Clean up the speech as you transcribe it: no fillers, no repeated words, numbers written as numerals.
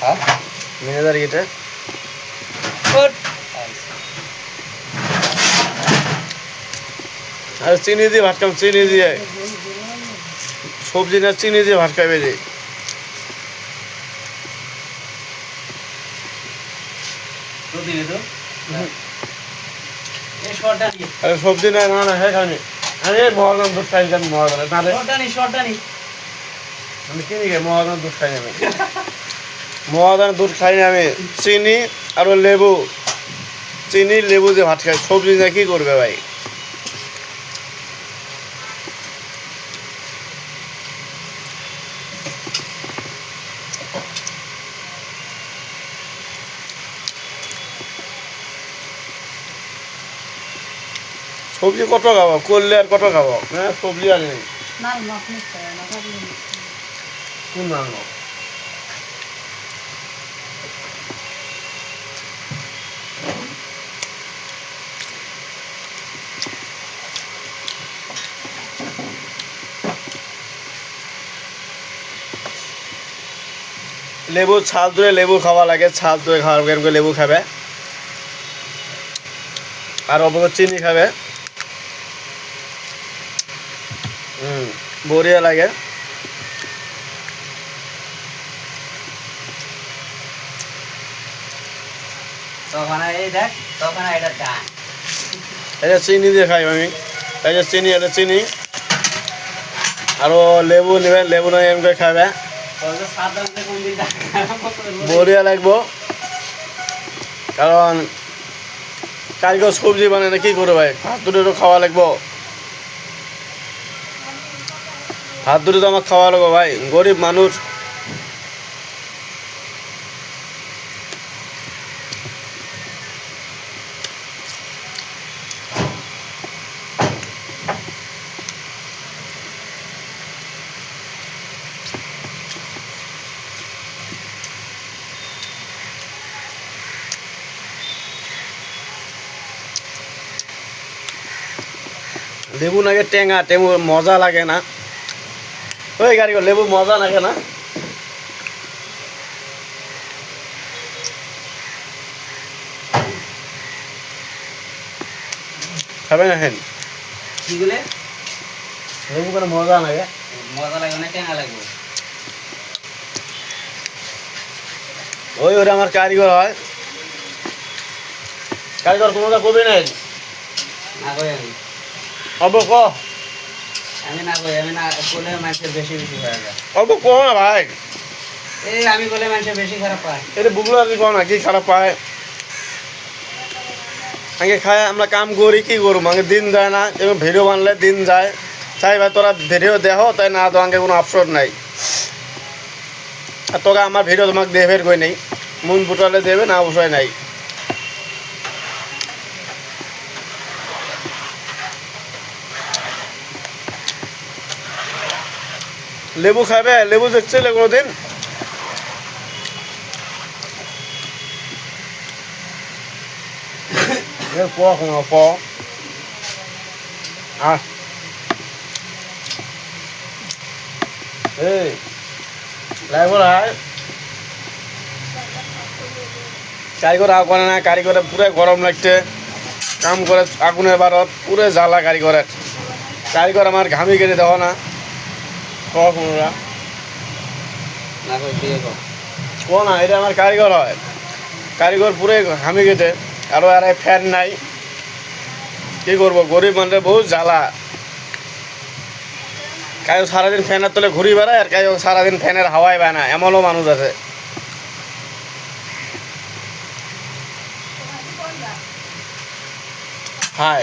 হ্যাঁ ম্যানেজার গিটা আর চিনি দিয়ে ভাত খাম, চিনি দিয়ে সবজি না চিনি দিয়ে ভাত খাবে রে। আরে সবজি না না না হ্যাঁ খানি আরে মহাজন দুধ খাই আমি মহাজন নাহলে আমি কিনি খাই মহাজন দুধ খাই আমি মহাজন দুধ খাই আমি চিনি আর লেবু চিনি লেবু দিয়ে ভাত খাই সবজি না কি করবে ভাই সবজি কত খাবো করলে আর কত খাবো হ্যাঁ সবজি আর নেই কোন রান্না লেবু ছাল ধরে লেবু খাওয়া লাগে ছাল ধরে খাওয়ার গেম লেবু খাবে আর অবশ্য চিনি খাবে বড়িয়া লাগে এটা চিনি দিয়ে খাই আমি এই যে চিনি এটা চিনি আরো লেবু নেবে লেবু নয় এমনি খাবে বড়িয়া লাগবো কারণ কারিগর সবজি বানায় না কি করে ভাই হাত দুটো তো খাওয়া লাগবো হাত দুটো তো আমার খাওয়া লাগবো ভাই গরিব মানুষ লেবু নাকি টেঙা টেবু মজা লাগে না ওই গাড়ি লেবু মজা লাগে না খাবে না হেন কি বলে লেবু করে মজা লাগে না টেঙা লাগবে ওই ওরা আমার কারিগর হয় কারিগর কোনোটা কবি নেই না কই আমি অব ক আমি না কই আমি না বলে মানুষের বেশি বেশি হয়ে যায় অব ক না ভাই এই আমি বলে মানুষের বেশি খারাপ পায় এটা বুগলো আর কি কো না কি খারাপ পায় আগে খায় আমরা কাম করি কি করবো আগে দিন যায় না এবং ভিডিও বানলে দিন যায় চাই ভাই তোরা ভিডিও দেহ তাই না তো আগে কোনো অপশন নাই আর তোকে আমার ভিডিও তোমাকে দেবের কই নেই মন ফুটালে দেবে না অবশ্যই নাই লেবু খাবে লেবু দেখছিলে কোনোদিন প প এই লাগবো কারিগর আগ করে না কারিগরে পুরো গরম লাগছে কাম করে আগুনের বারত পুরো জ্বালা কারিগরের কারিগর আমার ঘামি কেটে দেওয়া না কোনরা না কই দিয়ে কো কো না এটা আমার কারিগর হয় কারিগর পুরো ঘামি কেটে আরো আর ফ্যান নাই কি করবো গরিব মানুষের বহুত জ্বালা কায়ো সারাদিন ফ্যানের তলে ঘুরি বেড়ায় আর কায়ো সারাদিন ফ্যানের হাওয়ায় বেয় না এমনও মানুষ আছে হাই